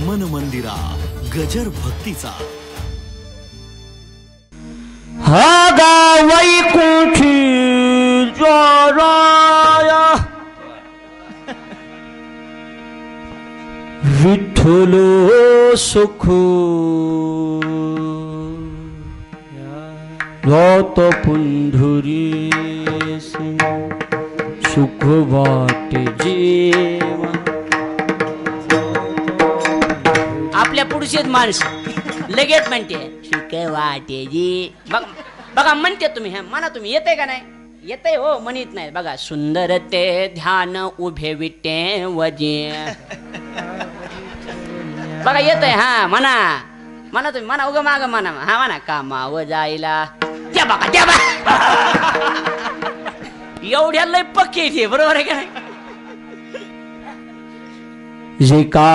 मन मंदिरा गजर भक्तीचा हा गा वैकुंठी जोराया विठ्ठल सुख रात पुंधुरी सुख वाटे जीवन. आपल्या पुढचेच माणसं लगेच म्हणते सुख वाटे जी. बघा म्हणते तुम्ही, हा म्हणा तुम्ही. येते का नाही? येते हो, म्हणत नाही. बघा सुंदर ते ध्यान उभे विटे वजे. बघा येते. हा म्हणा म्हणा तुम्ही, म्हणा उगा माग म्हणा. हा म्हणा कामावर जायला त्या बघा त्या बघा. एवढ्या लय पक्के ते, बरोबर आहे का नाही? जे का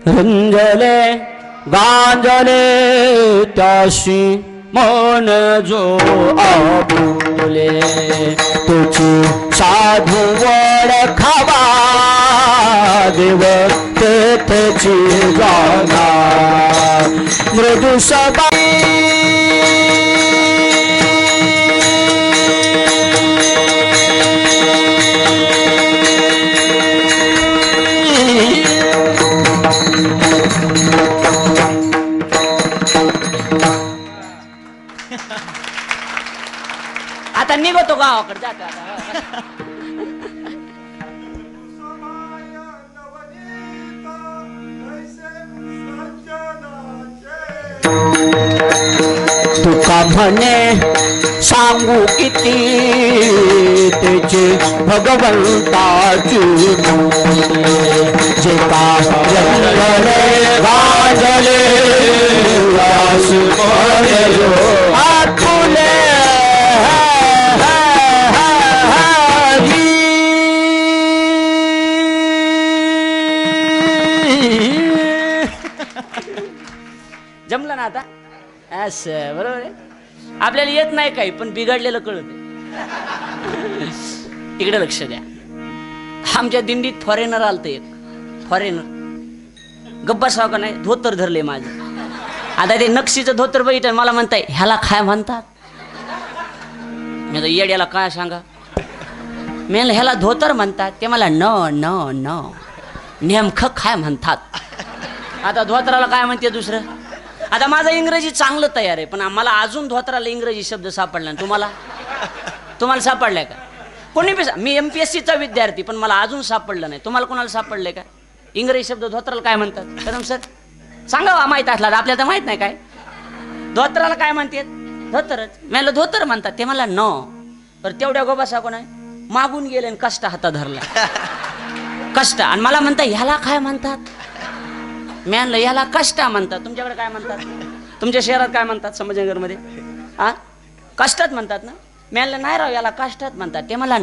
रंजले गांजले त्याशी मन जो आपुले तुझी साधू ओळखावा देव तेथची जागा मृदू सभा. आता निघतो गावाकडे जातो. तुका म्हणे सांगू किती त्याचे भगवंताची जे का रंगले गाजले आतुले जमलं ना आता? असं बरोबर आहे. आपल्याला येत नाही काही, पण बिघडलेलं कळत. इकडे लक्ष द्या. आमच्या दिंडीत फॉरेनर आलत. एक फॉरेनर गब्बा साव का नाही, धोतर धरले माझं. आता ते नक्षीचं धोतर बघितलं, मला म्हणताय ह्याला काय म्हणतात? मी येड्याला काय सांगा. मी ह्याला धोतर म्हणतात. ते मला न नेमकं काय म्हणतात? आता धोतराला काय म्हणते दुसरं? आता माझं इंग्रजी चांगलं तयार आहे, पण मला अजून धोतराला इंग्रजी शब्द सापडला नाही. तुम्हाला सापडलाय का? कोणी मी MPSCचा विद्यार्थी, पण मला अजून सापडलं नाही. तुम्हाला कोणाला सापडलंय का? इंग्रजी शब्द धोतराला काय म्हणतात? कदम सर सांगा, माहित असला. आपल्याला तर माहित नाही काय धोतराला काय म्हणतात? धोतरच. मला धोतर म्हणतात. ते मला पर तेवढ्या गोबासा कोण आहे मागून गेले आणि कष्ट हातात धरला. कष्ट. आणि मला म्हणतात ह्याला काय म्हणतात? मी आणलं याला कष्ट म्हणतात. तुमच्याकडे काय म्हणतात? तुमच्या शहरात काय म्हणतात? संभाजीनगरमध्ये हा कष्टात म्हणतात ना? मी आणलं नाही राव, याला कष्टात म्हणतात. ते मला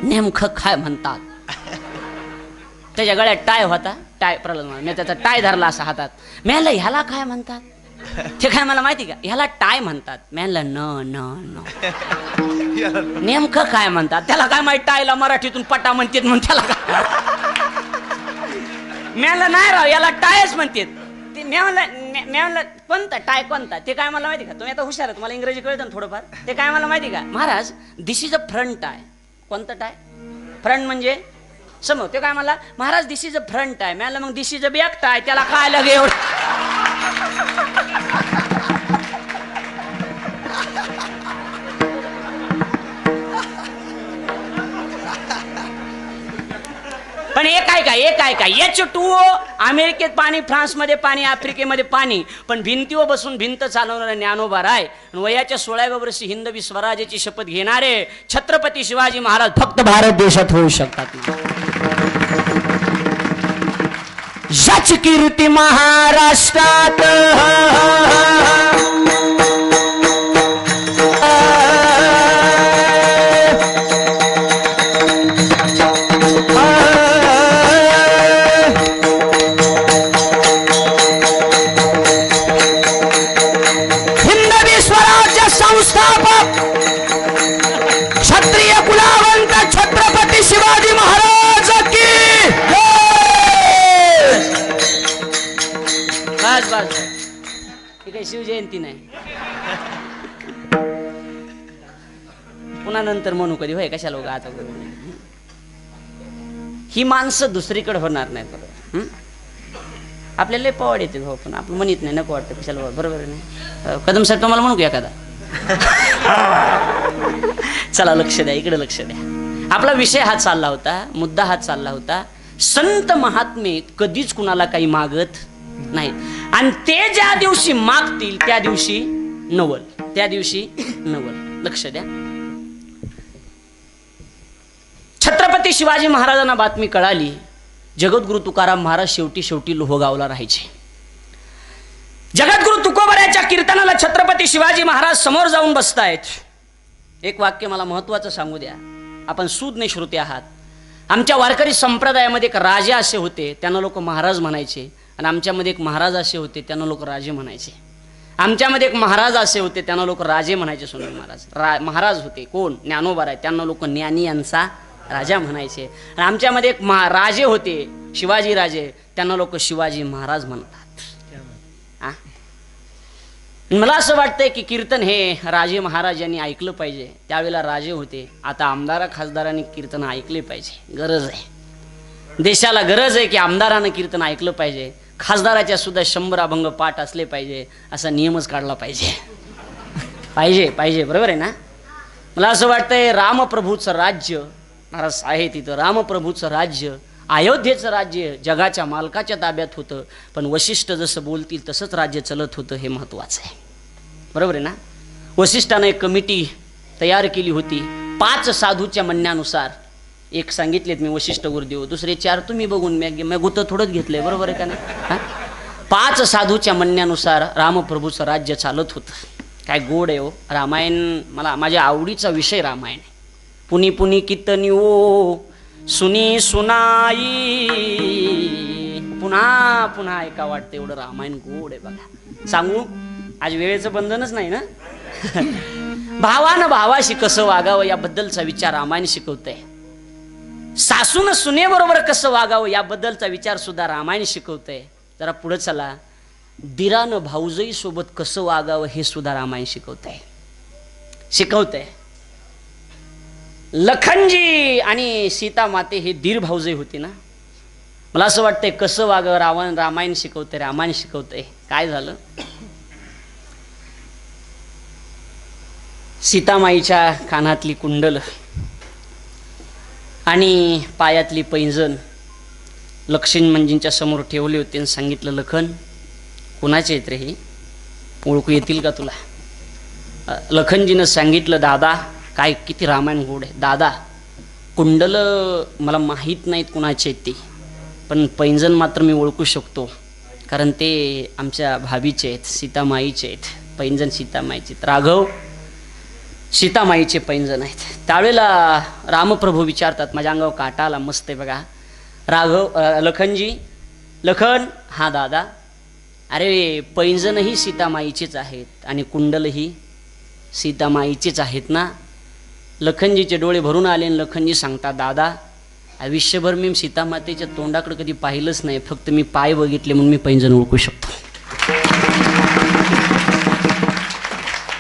नेमकं काय म्हणतात? त्याच्या गळ्यात टाय होता. टाय प्रल्हाद मी त्याचा टाय धरला असा हातात. मी आणलं ह्याला काय म्हणतात? ते काय मला माहिती का? ह्याला टाय म्हणतात. मी आणलं नेमकं काय म्हणतात? त्याला काय माहिती? टायला मराठीतून पटा म्हणतात म्हणून त्याला काय? मला नाही राव, याला टायच म्हणतात. ते म्हणलं कोणता टाय कोणता? ते काय मला माहिती का? तुम्ही आता हुशार आहे, तुम्हाला इंग्रजी कळतं ना थोडंफार. ते काय मला माहिती का? महाराज दिस इज अ फ्रंट टाय. कोणतं टाय? फ्रंट म्हणजे समोर. ते काय मला महाराज दिस इज अ फ्रंट टाय. मला मग दिस इज अ बॅक टाय. त्याला काय लगे एवढं? पण एक आहे का H2O अमेरिकेत पाणी, फ्रान्समध्ये पाणी, आफ्रिकेमध्ये पाणी, पण भिंतीवर बसून भिंत चालवणारा ज्ञानोबा राय. वयाच्या 16व्या वर्षी हिंदवी स्वराज्याची शपथ घेणारे छत्रपती शिवाजी महाराज फक्त भारत देशात होऊ शकतात. याची कीर्ती महाराष्ट्रात क्षत्रिय कुलावंत छत्रपती शिवाजी महाराज की जय. नाही, शिवजयंती नाही. पुन्हा नंतर म्हणू कधी, होय कशाला उगा आता करू. ही माणसं दुसरीकडे होणार नाही. बरोबर आपल्याला लय पवाड येते भाऊ, पण आपलं म्हणत नाही, नको वाटतं कशाला. बरोबर नाही कदम साहेब, तुम्हाला म्हणू का एखादा? चला लक्ष द्या, इकडे लक्ष द्या. आपला विषय हा चालला होता, मुद्दा हा चालला होता, संत महात्मे कधीच कुणाला काही मागत नाहीत आणि ते ज्या दिवशी मागतील त्या दिवशी नवल, त्या दिवशी नवल. लक्ष द्या. छत्रपती शिवाजी महाराजांना बातमी कळाली, जगद्गुरु तुकाराम महाराज शेवटी लोहगावला राहायचे. जगद्गुरु तुकोबराच्या कीर्तनाला छत्रपती शिवाजी महाराज समोर जाऊन बसतायत. एक वाक्य मला महत्वाचं सांगू द्या, आपण सूज्ञ श्रोते आहात. आमच्या वारकरी संप्रदायामध्ये एक राजे असे होते, त्यांना लोक महाराज म्हणायचे, आणि आमच्यामध्ये एक महाराज असे होते, त्यांना लोक राजे म्हणायचे. आमच्यामध्ये एक महाराज असे होते, त्यांना लोक राजे म्हणायचे. सोनू महाराज महाराज होते. कोण? ज्ञानोबा आहे, त्यांना लोक ज्ञानी यांचा राजा म्हणायचे. आणि आमच्यामध्ये एक राजे होते, शिवाजी राजे, त्यांना लोक शिवाजी महाराज म्हणतात. मला असं वाटतंय की कीर्तन हे राजे महाराज यांनी ऐकलं पाहिजे. त्यावेळेला राजे होते, आता आमदार खासदारांनी कीर्तन ऐकले पाहिजे. गरज आहे, देशाला गरज आहे की आमदारानं कीर्तन ऐकलं पाहिजे. खासदाराच्या सुद्धा 100 अभंग पाठ असले पाहिजे, असा नियमच काढला पाहिजे. पाहिजे पाहिजे, बरोबर आहे ना? मला असं वाटतंय रामप्रभूचं राज्य, महाराज आहे तिथं, रामप्रभूचं राज्य, अयोध्येचं राज्य जगाच्या मालकाच्या ताब्यात होतं, पण वशिष्ठ जसं बोलतील तसंच राज्य चलत होतं, हे महत्त्वाचं आहे. बरोबर आहे ना? वशिष्ठानं एक कमिटी तयार केली होती. 5 साधूच्या म्हणण्यानुसार, एक सांगितलेत मी वशिष्ठ गुरुदेव, दुसरे 4 तुम्ही बघून मी गुतं थोडंच घेतलंय. बरोबर आहे का नाही? 5 साधूच्या म्हणण्यानुसार रामप्रभूचं राज्य चालत होतं. काय गोड आहे हो रामायण. मला माझ्या आवडीचा विषय रामायण आहे. पुनी पुनी कितनी ओ सुनी सुनाई, पुन्हा पुन्हा ऐका वाटतं, एवढं रामायण गोड आहे बघा. सांगू, आज वेळेचं बंधनच नाही ना. भावानं भावाशी कसं वागावं याबद्दलचा विचार रामायण शिकवतंय. सासून सुनेबरोबर कसं वागावं याबद्दलचा विचार सुद्धा रामायण शिकवतंय. जरा पुढे चला, दिरानं भाऊजाई सोबत कसं वागावं हे सुद्धा रामायण शिकवतंय. लखनजी आणि सीता माते हे दीर भाऊजाई होती ना. मला असं वाटतंय कसं वागावं रामायण शिकवतंय, रामायण शिकवतंय. काय झालं, सीतामाईच्या कानातली कुंडल आणि पायातली पैंजण लक्ष्मणजींच्या समोर ठेवली होती आणि सांगितलं, लखन कुणाचे आहेत रे, ही ओळखू येतील का तुला? लखनजीनं सांगितलं, दादा, काय किती रामायण गोड आहे. दादा, कुंडल मला माहीत नाहीत कुणाचे आहेत ते, पण पैंजण मात्र मी ओळखू शकतो, कारण ते आमच्या भाभीचे आहेत, सीतामाईचे आहेत. पैंजण सीतामाईचे आहेत. राघव, सीतामाईचे पैंजण आहेत. त्यावेळेला रामप्रभू विचारतात, माझ्या अंगावर काटा आला, मस्त आहे बघा. लखनजी, लखन, हा दादा, अरे पैंजणही सीतामाईचेच आहेत आणि कुंडलही सीतामाईचेच आहेत ना. लखनजीचे डोळे भरून आले आणि लखनजी सांगतात, दादा, आयुष्यभर मी सीतामातेच्या तोंडाकडे कधी पाहिलंच नाही, फक्त मी पाय बघितले म्हणून मी पैंजण ओळखू शकतो.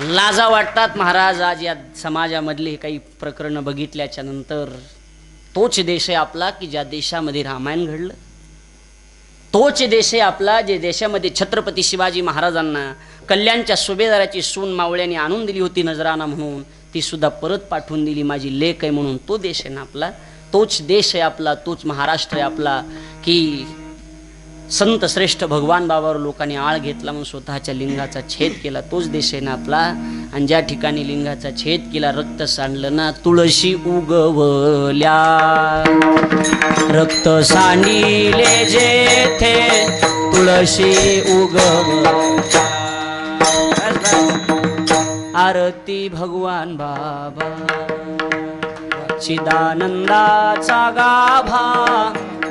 लाजा वाटतात महाराज आज या समाजामधले काही प्रकरणं बघितल्याच्या नंतर. तोच देश आहे आपला की ज्या देशामध्ये रामायण घडलं. तोच देश आहे आपला जे देशामध्ये छत्रपती शिवाजी महाराजांना कल्याणच्या सुभेदाराची सून मावळ्याने आणून दिली होती नजराना म्हणून, ती सुद्धा परत पाठवून दिली माझी लेक आहे म्हणून. तो देश आहे ना आपला, तोच देश आहे आपला, तोच महाराष्ट्र आहे आपला की संत श्रेष्ठ भगवान बाबावर लोकांनी आळ घेतला म्हणून स्वतःच्या लिंगाचा छेद केला. तोच देश आहे ना आपला. आणि ज्या ठिकाणी लिंगाचा छेद केला, रक्त सांडलं ना, तुळशी उगवल्या, रक्त सांडिले जेथे तुळशी उगवल्या. आरती भगवान बाबा, चिदानंदाचा गाभा,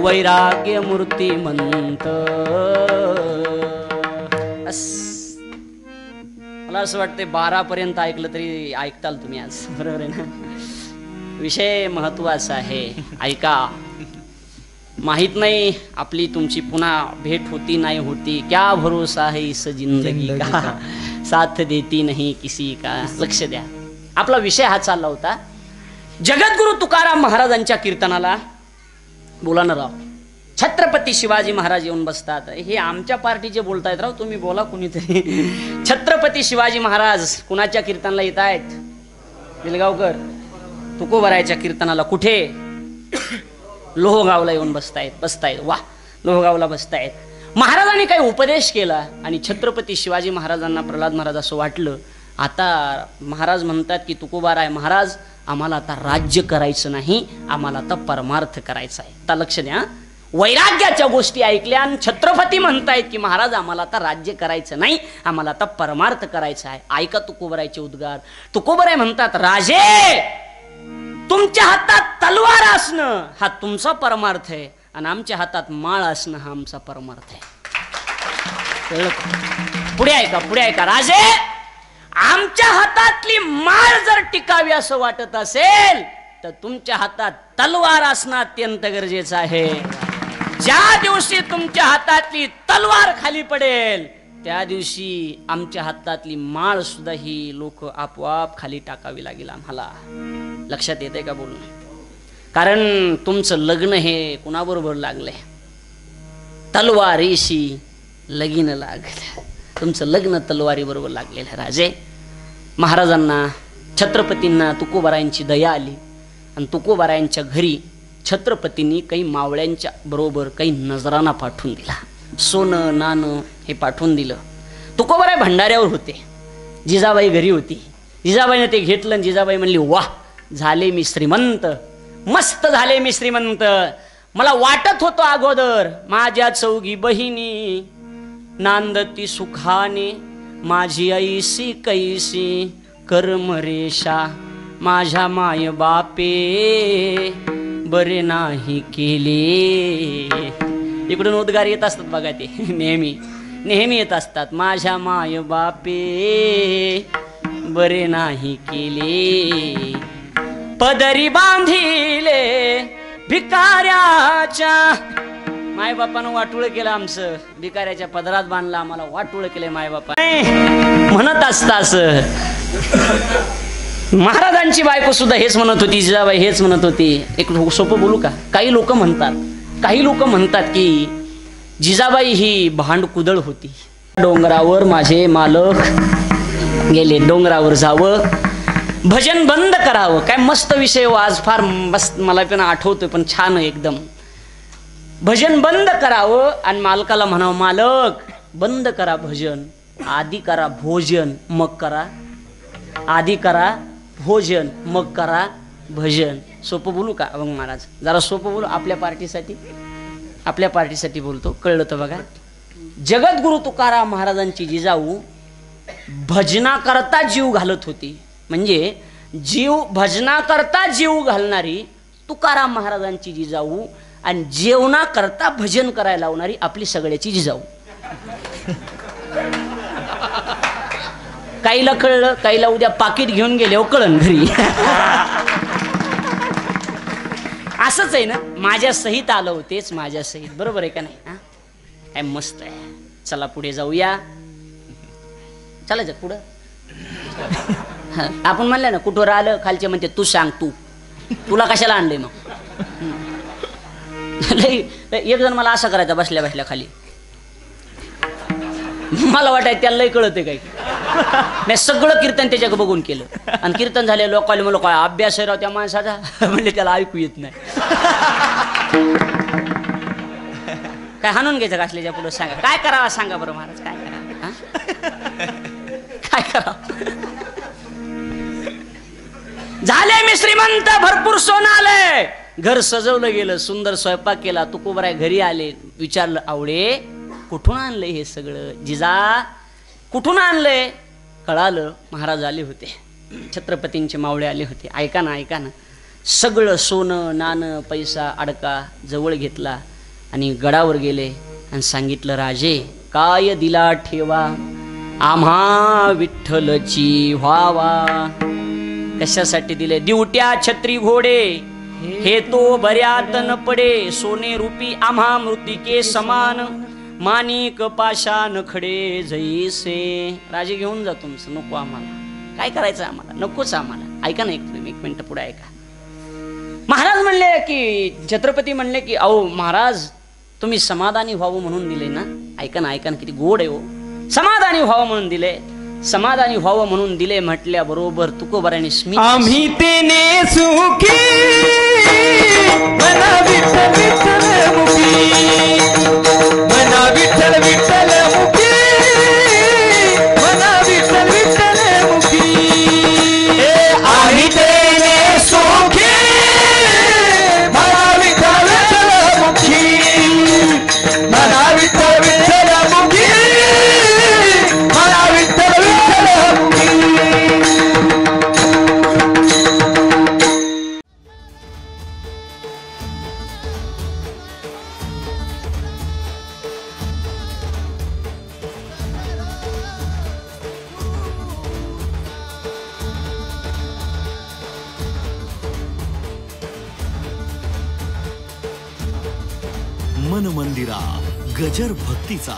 वैराग्य मूर्तिमंत. मला असं वाटतंय 12 पर्यंत ऐकलं तरी ऐकताल तुम्ही आज. बरोबर आहे ना? विषय महत्वाचा आहे, ऐका. माहित नाही आपली तुमची पुन्हा भेट होती नाही होती, क्या भरोसा है इस जिंदगी का, साथ देती नहीं किसी का. लक्ष द्या, आपला विषय हा चालला होता जगद्गुरु तुकाराम महाराजांच्या कीर्तनाला. बोला ना राव, छत्रपती शिवाजी महाराज येऊन बसतात. हे आमच्या पार्टीचे बोलतायत राव, तुम्ही बोला कुणीतरी. छत्रपती शिवाजी महाराज कुणाच्या कीर्तनाला येत आहेत? बिलगावकर तुकोबरायच्या कीर्तनाला. कुठे? लोहगावला येऊन बसतायत. वा, लोहगावला बसतायत. महाराजांनी काही उपदेश केला आणि छत्रपती शिवाजी महाराजांना, प्रल्हाद महाराज असं वाटलं, आता महाराज म्हणतात की तुकोबाराय महाराज, आम्हाला आता राज्य करायचं नाही, आम्हाला आता परमार्थ करायचा आहे. आता लक्ष द्या, वैराग्याच्या गोष्टी ऐकल्या आणि छत्रपती म्हणतायत की महाराज आम्हाला आता राज्य करायचं नाही, आम्हाला आता परमार्थ करायचा आहे. ऐका तुकोबरायचे उद्गार. तुकोबराय म्हणतात, राजे तुमच्या हातात तलवार असणं हा तुमचा परमार्थ आहे आणि आमच्या हातात माळ असणं हा आमचा परमार्थ आहे. पुढे ऐका. राजे, आमच्या हातातली माळ जर टिकावी असं वाटत असेल तर तुमच्या हातात तलवार असणं अत्यंत गरजेचं आहे. ज्या दिवशी तुमच्या हातातली तलवार खाली पडेल त्या दिवशी आमच्या हातातली माळ सुद्धा ही लोक आपोआप खाली टाकावी लागेल आम्हाला. लक्षात येते का बोलणं? कारण तुमचं लग्न हे कुणाबरोबर लागलंय? तलवारीशी लगीन लागलं. तुमचं लग्न तलवारी बरोबर लागलेलं. राजे, महाराजांना, छत्रपतींना तुकोबारायांची दया आली आणि तुकोबारायांच्या घरी छत्रपतींनी काही मावळ्यांच्या बरोबर काही नजराना पाठवून दिला. सोनं नाणं हे पाठवून दिलं. तुकोबाराय भंडाऱ्यावर होते, जिजाबाई घरी होती. जिजाबाईने ते घेतलं आणि जिजाबाई म्हणली, वाह, झाले मी श्रीमंत, मस्त झाले मी श्रीमंत. मला वाटत होतं अगोदर माझ्या चौघी बहिणी नांदती सुखाने, माझी ऐशी कैसी कर्मरेषा, माझ्या माय बापे बरे नाही केले. इकडून उद्गार येत असतात बघा, ते नेहमी येत असतात. माझ्या माय बापे बरे नाही केले, पदरी बांधिले भिकाऱ्याच्या. मायबापानं वाटोळ केलं आमचं, भिकाऱ्याच्या पदरात बांधलं आम्हाला, वाटोळ केलंय मायबापा म्हणत असता. असं महाराजांची बायको सुद्धा हेच म्हणत होती, जिजाबाई हेच म्हणत होती. एक सोपं बोलू का? काही लोक म्हणतात की जिजाबाई ही भांडकुदळ होती. डोंगरावर माझे मालक गेले, डोंगरावर जावं, भजन बंद करावं. काय मस्त विषय आज, फार मस्त, मला पण आठवतोय, पण छान एकदम. भजन बंद करावं आणि मालकाला म्हणावं, मालक बंद करा भजन, आधी करा भोजन मग करा, आधी करा भोजन मग करा भजन. सोपं बोलू का अभंग महाराज? जरा सोपं बोलू आपल्या पार्टीसाठी बोलतो, कळलं तर बघा. जगद्गुरु तुकाराम महाराजांची जिजाऊ भजनाकरता जीव घालत होती. म्हणजे भजनाकरता जीव घालणारी तुकाराम महाराजांची जिजाऊ आणि जेवणाकरता भजन करायला लावणारी आपली सगळ्याची जिजाऊ. काहीला कळलं, काहीला उद्या पाकिट घेऊन गेले कळण घरी. असंच आहे ना, माझ्या सहित आलं होतेच, माझ्या सहित, बरोबर आहे का नाही? काय मस्त आहे. चला पुढे जाऊया. चालायचं पुढं. आपण म्हणलं ना, कुठवर आलं, खालचे म्हणते तू सांग, तुला कशाला आणलंय मग? एक जण मला असं करायचा बसल्या बसल्या खाली. मला वाटाय त्याला लय कळत काही. मी सगळं कीर्तन त्याच्याकडे बघून केलं आणि कीर्तन झाले. लोकांनी मला काय अभ्यास आहे राव त्या माणसाचा, म्हणजे त्याला ऐकू येत नाही. काय हाणून घ्यायचं घासल्याच्या पुढे? सांगा काय करावं, सांगा बरं महाराज, काय करावं? काय करावं? झाले मी श्रीमंत, भरपूर सोनं आलंय, घर सजवलं गेलं, सुंदर स्वयंपाक केला. तुकोबराय घरी आले, विचारलं, आवडे कुठून आणलंय हे सगळं? जिजा कुठून आणलंय? कळालं, महाराज आले होते, छत्रपतींचे मावळे आले होते. ऐका ना, सगळं सोनं नाणं पैसा अडका जवळ घेतला आणि गडावर गेले आणि सांगितलं, राजे काय दिला ठेवा, आम्हा विठ्ठलची व्हावा. कशासाठी दिले? दिवट्या छत्री घोडे हे तो बऱ्यात न पडे सोने रूपी आम्हा मृतिके समान माणिक पाषाण खडे जैसे. राजे घेऊन जा तुमचं, नको आम्हाला, काय करायचं आम्हाला, नकोच आम्हाला. ऐका ना एक मिनिट पुढे ऐका. महाराज म्हणले की छत्रपती म्हणले की अहो महाराज तुम्ही समाधानी व्हावं म्हणून दिले ना. ऐका ना किती गोड आहे हो. समाधानी व्हावं म्हणून दिले, समाधानी व्हावं म्हणून दिले म्हटल्या बरोबर तुकोबाराने स्मित आम्ही तेने सुखी मना विठ्ठल विठ्ठल मुखी, मना विठ्ठल विठ्ठल मुखी, मना विठ्ठल विठ्ठल मुखी. आम्ही तेने सुखी मना विठ्ठल विठ्ठल मुखी, मना विठ्ठल विठ्ठल मुखी, मना विठ्ठल विठ्ठल मुखी. मन मंदिरा गजर भक्तीचा.